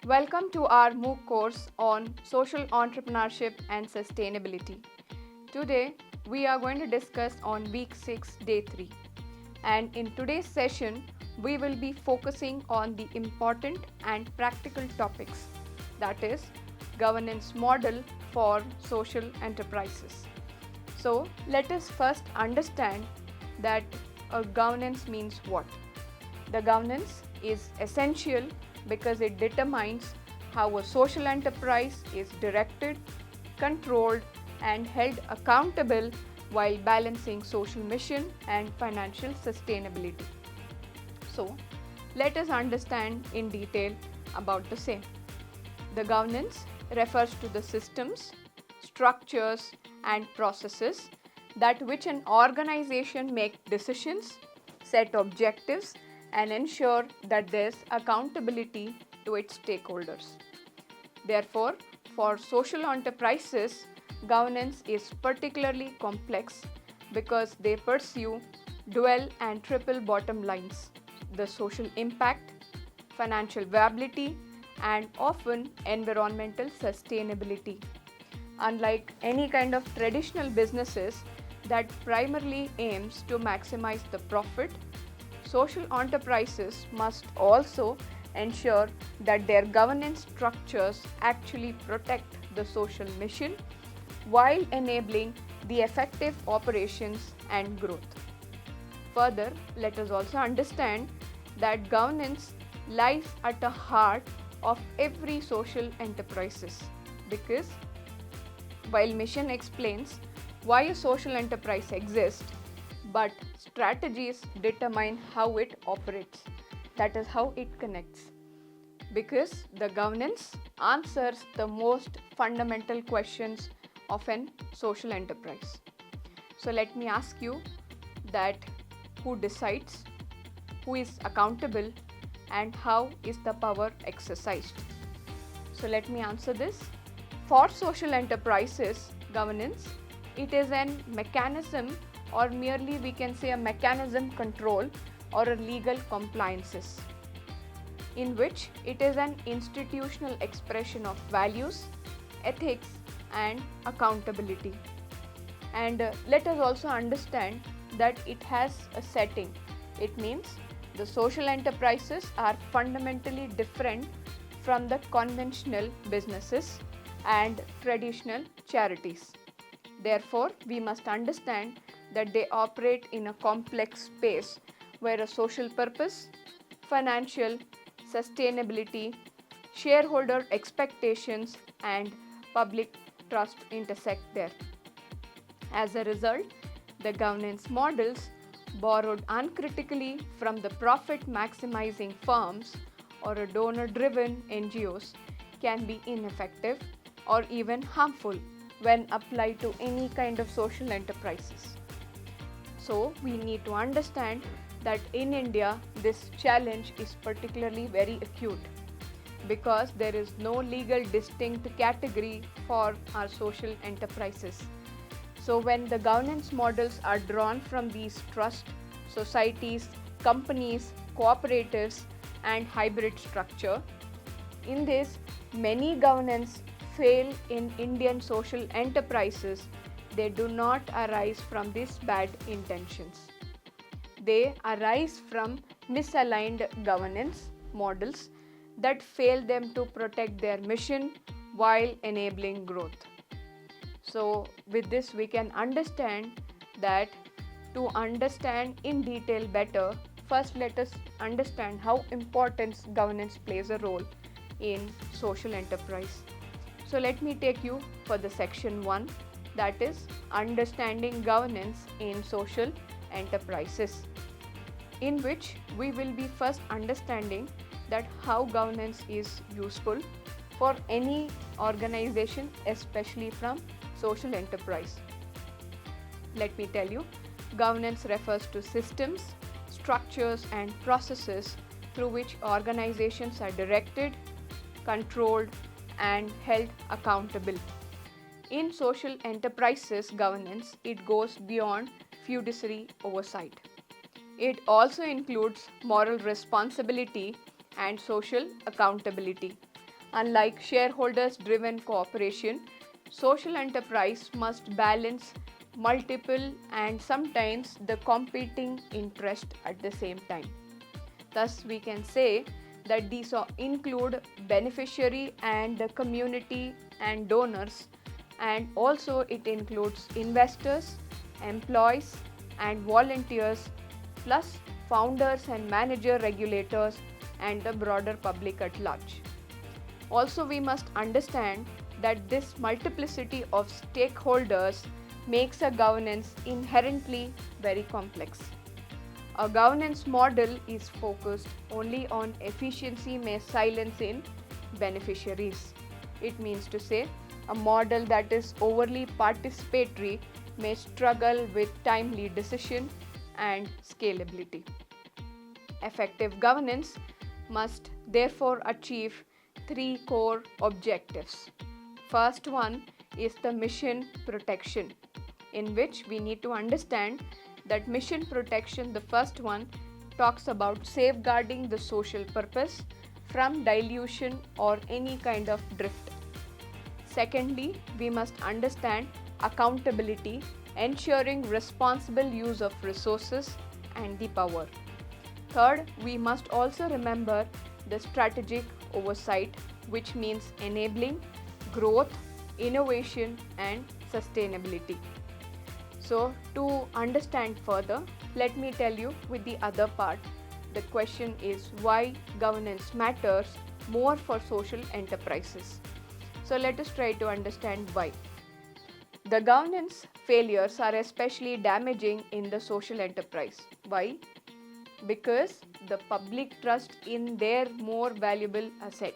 Welcome to our MOOC course on social entrepreneurship and sustainability. Today we are going to discuss on week 6 day 3, and in today's session we will be focusing on the important and practical topics, that is governance model for social enterprises. So let us first understand that a governance means what. The governance is essential because it determines how a social enterprise is directed, controlled, and held accountable while balancing social mission and financial sustainability. So, let us understand in detail about the same. The governance refers to the systems, structures, and processes that which an organization make decisions, set objectives, and ensure that there is accountability to its stakeholders. Therefore, for social enterprises, governance is particularly complex because they pursue dual and triple bottom lines: the social impact, financial viability, and often environmental sustainability. Unlike any kind of traditional businesses that primarily aims to maximize the profit, social enterprises must also ensure that their governance structures actually protect the social mission while enabling the effective operations and growth. Further, let us also understand that governance lies at the heart of every social enterprises, because while mission explains why a social enterprise exists, but strategies determine how it operates, that is how it connects, because the governance answers the most fundamental questions of an social enterprise. So let me ask you that who decides, who is accountable, and how is the power exercised? So let me answer this. For social enterprises, governance, it is a mechanism, or merely we can say a mechanism control or a legal compliances, in which it is an institutional expression of values, ethics, and accountability. And let us also understand that it has a setting. It means the social enterprises are fundamentally different from the conventional businesses and traditional charities. Therefore, we must understand that they operate in a complex space where a social purpose, financial sustainability, shareholder expectations, and public trust intersect there. As a result, the governance models borrowed uncritically from the profit maximizing firms or a donor driven NGOs can be ineffective or even harmful when applied to any kind of social enterprises. So, we need to understand that in India, this challenge is particularly very acute because there is no legal distinct category for our social enterprises. So, when the governance models are drawn from these trust, societies, companies, cooperatives, and hybrid structure, in this, many governance fail in Indian social enterprises. They do not arise from these bad intentions. They arise from misaligned governance models that fail them to protect their mission while enabling growth. So, with this, we can understand that to understand in detail better, first let us understand how important governance plays a role in social enterprise. So, let me take you for the section 1, that is understanding governance in social enterprises, in which we will be first understanding that how governance is useful for any organization, especially from social enterprise. Let me tell you, governance refers to systems, structures, and processes through which organizations are directed, controlled, and held accountable. In social enterprises governance, it goes beyond fiduciary oversight. It also includes moral responsibility and social accountability. Unlike shareholders driven cooperation, social enterprise must balance multiple and sometimes the competing interests at the same time. Thus, we can say that these include beneficiary and the community and donors, and also it includes investors, employees, and volunteers, plus founders and manager regulators, and the broader public at large. Also, we must understand that this multiplicity of stakeholders makes a governance inherently very complex. A governance model is focused only on efficiency may silence in beneficiaries. It means to say, a model that is overly participatory may struggle with timely decision and scalability. Effective governance must therefore achieve three core objectives. First one is the mission protection, in which we need to understand that mission protection, the first one, talks about safeguarding the social purpose from dilution or any kind of drift. Secondly, we must understand accountability, ensuring responsible use of resources and the power. Third, we must also remember the strategic oversight, which means enabling growth, innovation, and sustainability. So, to understand further, let me tell you with the other part. The question is why governance matters more for social enterprises. So, let us try to understand why. The governance failures are especially damaging in the social enterprise. Why? Because the public trust in their more valuable asset.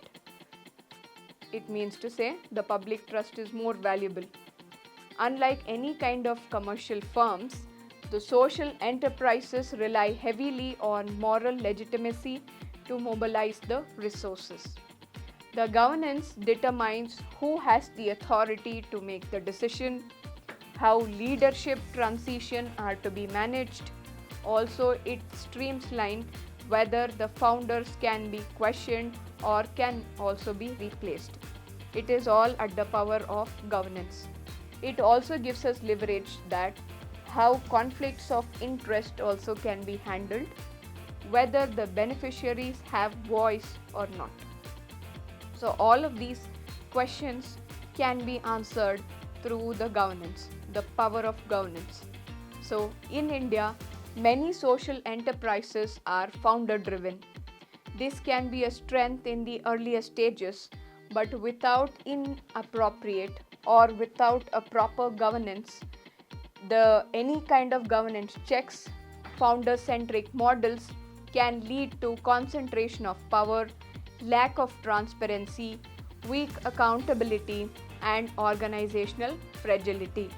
It means to say the public trust is more valuable. Unlike any kind of commercial firms, the social enterprises rely heavily on moral legitimacy to mobilize the resources. The governance determines who has the authority to make the decision, how leadership transition are to be managed. Also, it streamlines whether the founders can be questioned or can also be replaced. It is all at the power of governance. It also gives us leverage that how conflicts of interest also can be handled, whether the beneficiaries have voice or not. So all of these questions can be answered through the governance, the power of governance. So in India, many social enterprises are founder driven. This can be a strength in the earlier stages, but without inappropriate or without a proper governance, any kind of governance checks, founder centric models can lead to concentration of power, lack of transparency, weak accountability, and organizational fragility.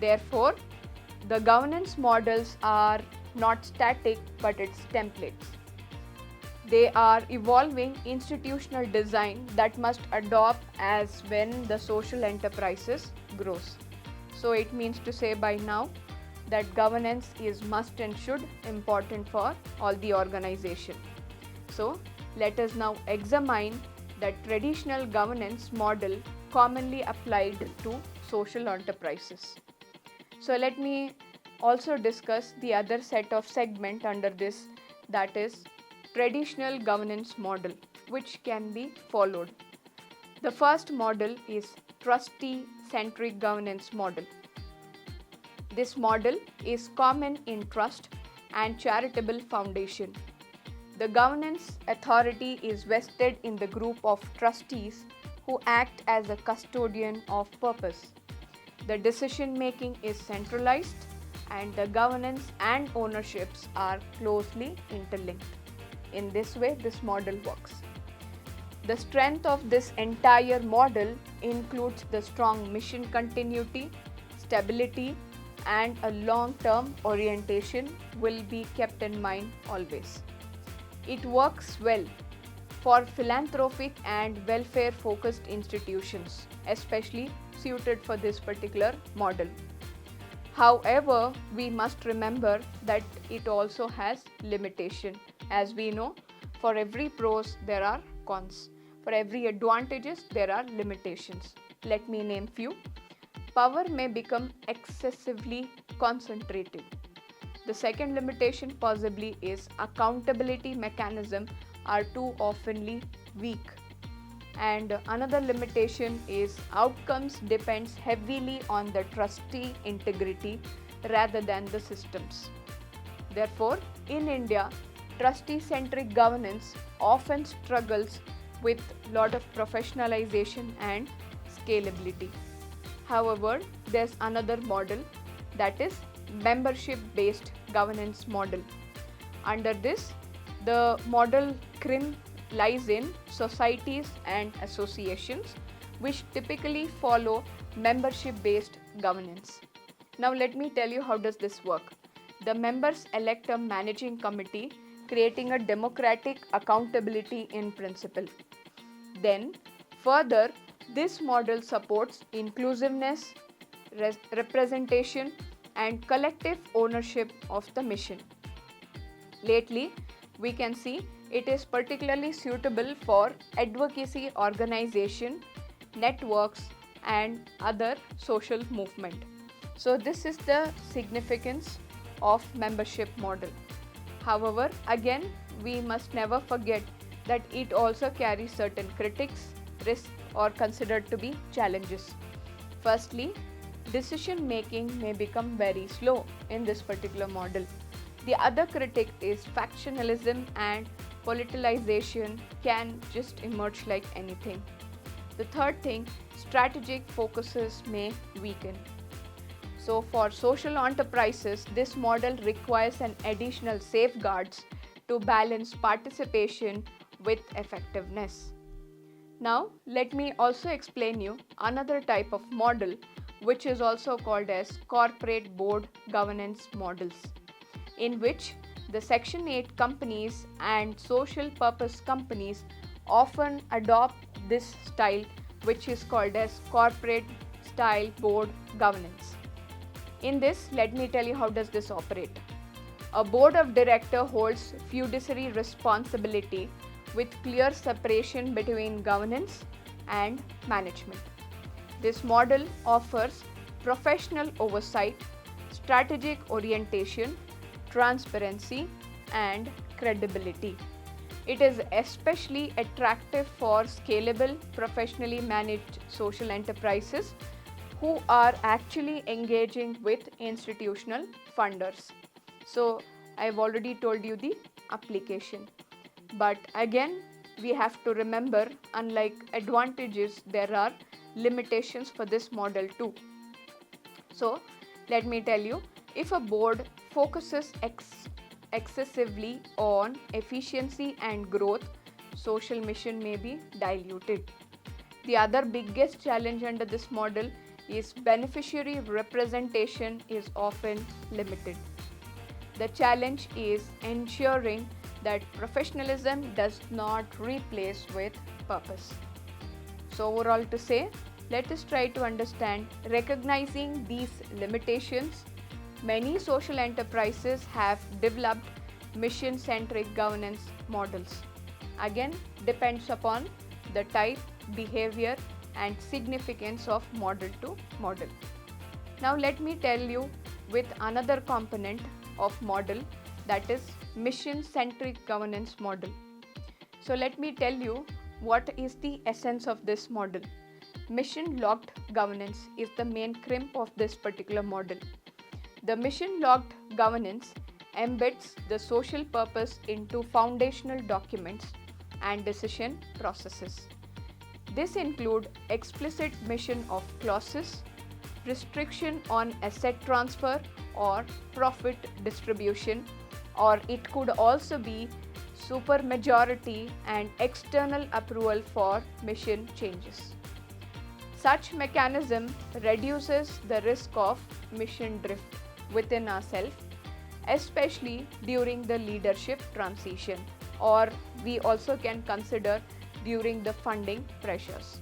Therefore, the governance models are not static but it's templates. They are evolving institutional design that must adopt as when the social enterprises grows. So it means to say by now that governance is must and should important for all the organization. So let us now examine the traditional governance model commonly applied to social enterprises. So let me also discuss the other set of segment under this, that is traditional governance model, which can be followed. The first model is trustee centric governance model. This model is common in trust and charitable foundation. The governance authority is vested in the group of trustees who act as a custodian of purpose. The decision making is centralized and the governance and ownerships are closely interlinked. In this way, this model works. The strength of this entire model includes the strong mission continuity, stability, and a long-term orientation will be kept in mind always. It works well for philanthropic and welfare-focused institutions, especially suited for this particular model. However, we must remember that it also has limitation. As we know, for every pros there are cons. For every advantages, there are limitations. Let me name few. Power may become excessively concentrated. The second limitation possibly is accountability mechanism are too oftenly weak. And another limitation is outcomes depends heavily on the trustee integrity rather than the systems. Therefore, in India, trustee-centric governance often struggles with lot of professionalization and scalability. However, there's another model, that is membership-based governance model. Under this, the model CRIM lies in societies and associations which typically follow membership-based governance. Now let me tell you how does this work. The members elect a managing committee, creating a democratic accountability in principle. Then, further, this model supports inclusiveness, representation, and collective ownership of the mission. Lately, we can see it is particularly suitable for advocacy organization, networks, and other social movement. So this is the significance of membership model. However, again, we must never forget that it also carries certain critics, risks, or considered to be challenges. Firstly, decision making may become very slow in this particular model. The other critic is factionalism and politicization can just emerge like anything. The third thing, strategic focuses may weaken. So for social enterprises, this model requires an additional safeguards to balance participation with effectiveness. Now let me also explain you another type of model which is also called as corporate board governance models, in which the Section 8 companies and social purpose companies often adopt this style which is called as corporate style board governance. In this, let me tell you how does this operate. A board of director holds fiduciary responsibility with clear separation between governance and management. This model offers professional oversight, strategic orientation, transparency, and credibility. It is especially attractive for scalable, professionally managed social enterprises who are actually engaging with institutional funders. So, I've already told you the application. But again, we have to remember, unlike advantages, there are limitations for this model too. So, let me tell you, if a board focuses excessively on efficiency and growth, social mission may be diluted. The other biggest challenge under this model is beneficiary representation is often limited. The challenge is ensuring that professionalism does not replace with purpose. So overall to say, let us try to understand recognizing these limitations. Many social enterprises have developed mission-centric governance models. Again, depends upon the type, behavior, and significance of model to model. Now let me tell you with another component of model, that is mission-centric governance model. So let me tell you what is the essence of this model. Mission-locked governance is the main crimp of this particular model. The mission-locked governance embeds the social purpose into foundational documents and decision processes. This includes explicit mission of clauses, restriction on asset transfer or profit distribution, or it could also be supermajority and external approval for mission changes. Such mechanism reduces the risk of mission drift within ourselves, especially during the leadership transition, or we also can consider during the funding pressures.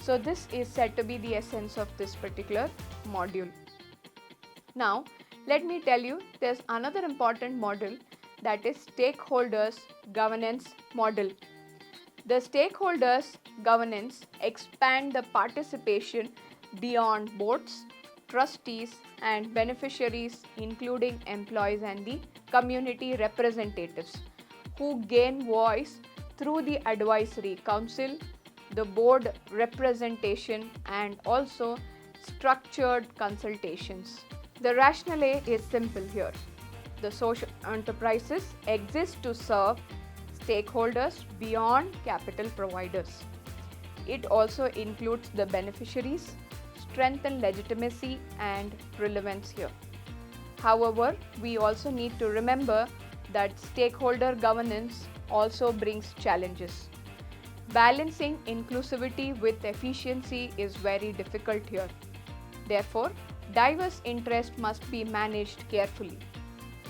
So this is said to be the essence of this particular module. Now let me tell you, there's another important model, that is stakeholders governance model. The stakeholders' governance expand the participation beyond boards, trustees, and beneficiaries, including employees and the community representatives, who gain voice through the advisory council, the board representation, and also structured consultations. The rationale is simple here. The social enterprises exist to serve stakeholders beyond capital providers. It also includes the beneficiaries, strengthen legitimacy and relevance here. However, we also need to remember that stakeholder governance also brings challenges. Balancing inclusivity with efficiency is very difficult here. Therefore, diverse interest must be managed carefully.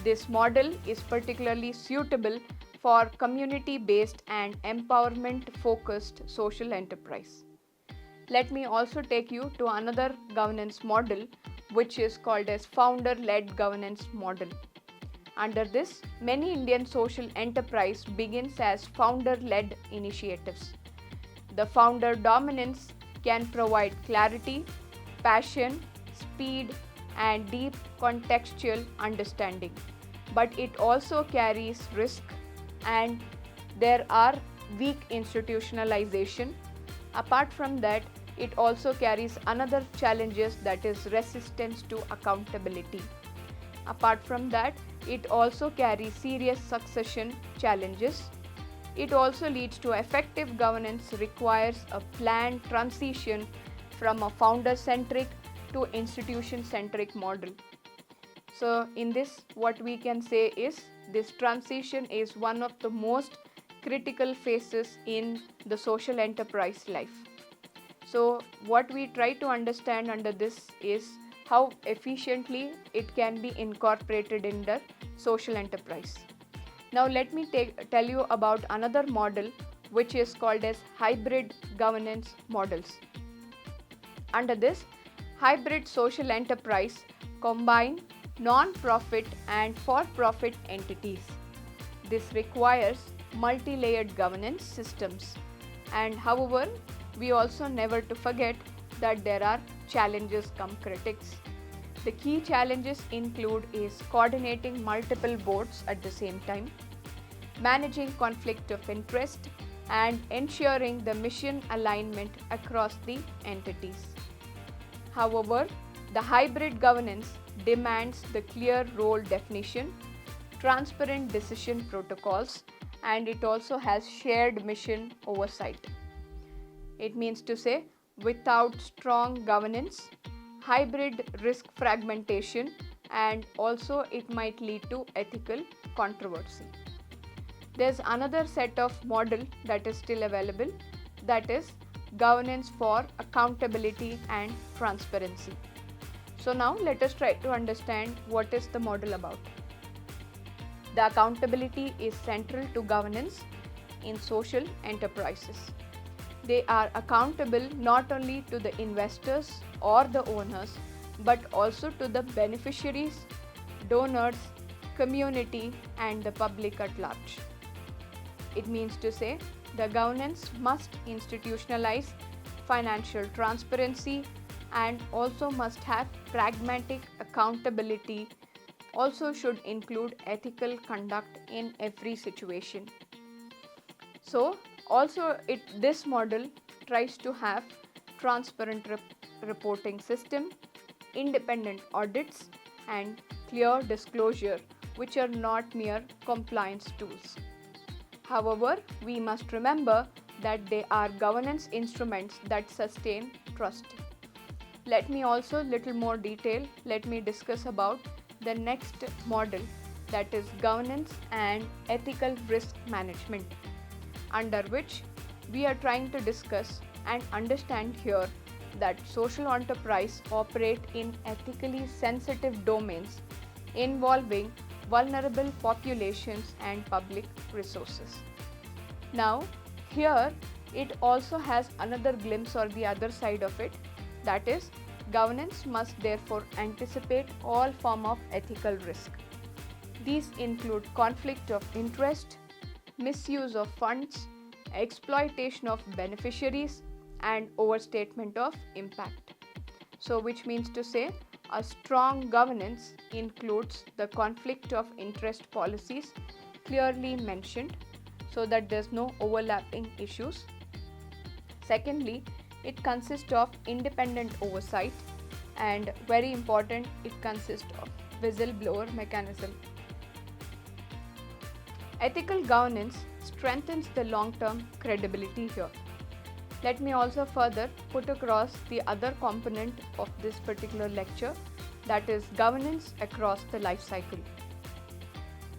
This model is particularly suitable for community-based and empowerment-focused social enterprise. Let me also take you to another governance model, which is called as founder-led governance model. Under this, many Indian social enterprise begins as founder-led initiatives. The founder dominance can provide clarity, passion, speed, and deep contextual understanding. But it also carries risk, and there are weak institutionalization. Apart from that, it also carries another challenges, that is resistance to accountability. Apart from that, it also carries serious succession challenges. It also leads to effective governance requires a planned transition from a founder-centric to institution-centric model. So in this, what we can say is this transition is one of the most critical phases in the social enterprise life. So what we try to understand under this is how efficiently it can be incorporated in the social enterprise. Now let me tell you about another model, which is called as hybrid governance models. Under this, hybrid social enterprise combine non-profit and for-profit entities. This requires multi-layered governance systems, and however, we also never to forget that there are challenges come critics. The key challenges include is coordinating multiple boards at the same time, managing conflict of interest, and ensuring the mission alignment across the entities. However, the hybrid governance demands the clear role definition, transparent decision protocols, and it also has shared mission oversight. It means to say, without strong governance, hybrid risk fragmentation, and also it might lead to ethical controversy. There's another set of model that is still available, that is governance for accountability and transparency. So now let us try to understand what is the model about. The accountability is central to governance in social enterprises. They are accountable not only to the investors or the owners, but also to the beneficiaries, donors, community, and the public at large. It means to say, the governance must institutionalize financial transparency and also must have pragmatic accountability, also should include ethical conduct in every situation. So also this model tries to have transparent reporting system, independent audits, and clear disclosure, which are not mere compliance tools. However, we must remember that they are governance instruments that sustain trust. Let me also little more detail, let me discuss about the next model, that is governance and ethical risk management, under which we are trying to discuss and understand here that social enterprise operate in ethically sensitive domains involving vulnerable populations and public resources. Now, here it also has another glimpse or the other side of it, that is, governance must therefore anticipate all form of ethical risk. These include conflict of interest, misuse of funds, exploitation of beneficiaries, and overstatement of impact. So, which means to say, a strong governance includes the conflict of interest policies clearly mentioned so that there's no overlapping issues. Secondly, it consists of independent oversight, and very important, it consists of whistleblower mechanism. Ethical governance strengthens the long-term credibility here. Let me also further put across the other component of this particular lecture, that is governance across the life cycle.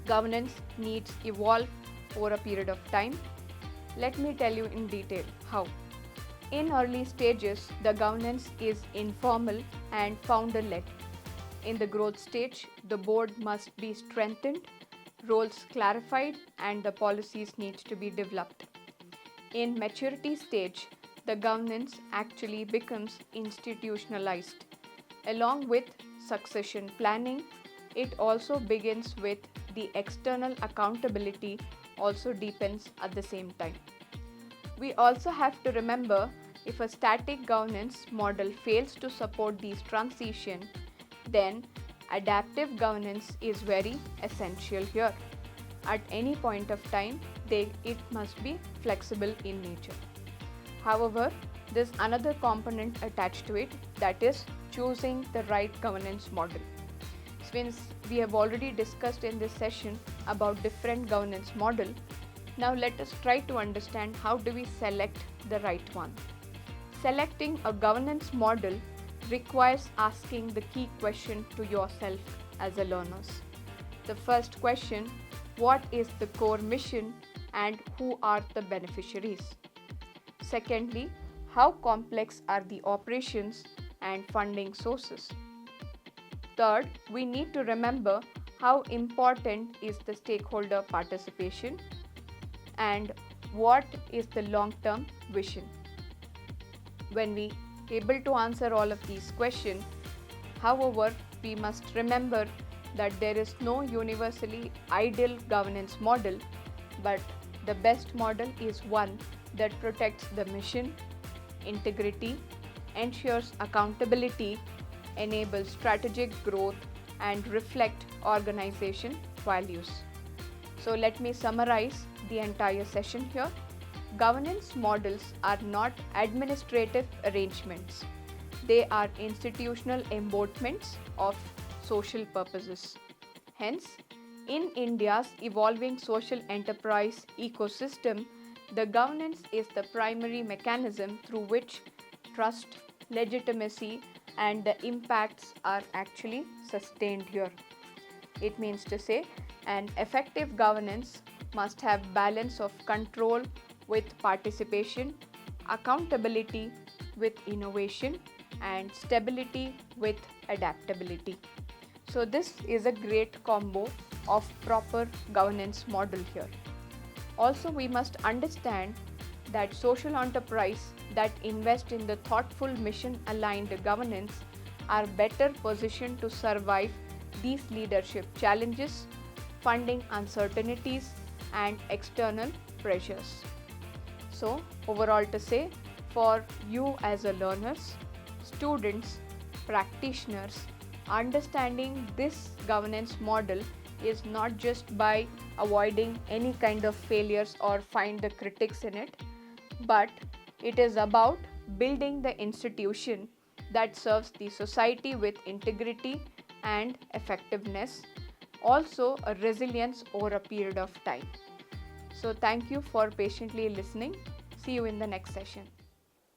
Governance needs evolve over a period of time. Let me tell you in detail how. In early stages, the governance is informal and founder-led. In the growth stage, the board must be strengthened, roles clarified, and the policies need to be developed. In maturity stage, the governance actually becomes institutionalized. Along with succession planning, it also begins with the external accountability also deepens at the same time. We also have to remember, if a static governance model fails to support these transition, then adaptive governance is very essential here. At any point of time, it must be flexible in nature. However, there's another component attached to it, that is choosing the right governance model. Since we have already discussed in this session about different governance model, now let us try to understand how do we select the right one. Selecting a governance model requires asking the key question to yourself as a learners. The first question, what is the core mission and who are the beneficiaries? Secondly, how complex are the operations and funding sources? Third, we need to remember how important is the stakeholder participation and what is the long-term vision. When we able to answer all of these questions, however, we must remember that there is no universally ideal governance model, but the best model is one that protects the mission, integrity, ensures accountability, enables strategic growth, and reflect organization values. So let me summarize the entire session here. Governance models are not administrative arrangements. They are institutional embodiments of social purposes. Hence, in India's evolving social enterprise ecosystem, the governance is the primary mechanism through which trust, legitimacy, and the impacts are actually sustained here. It means to say, an effective governance must have balance of control with participation, accountability with innovation, and stability with adaptability. So this is a great combo of proper governance model here. Also, we must understand that social enterprise that invest in the thoughtful mission aligned governance are better positioned to survive these leadership challenges, funding uncertainties, and external pressures. So overall to say, for you as a learners, students, practitioners, understanding this governance model is not just by avoiding any kind of failures or find the critics in it, but it is about building the institution that serves the society with integrity and effectiveness, also a resilience over a period of time. So thank you for patiently listening. See you in the next session.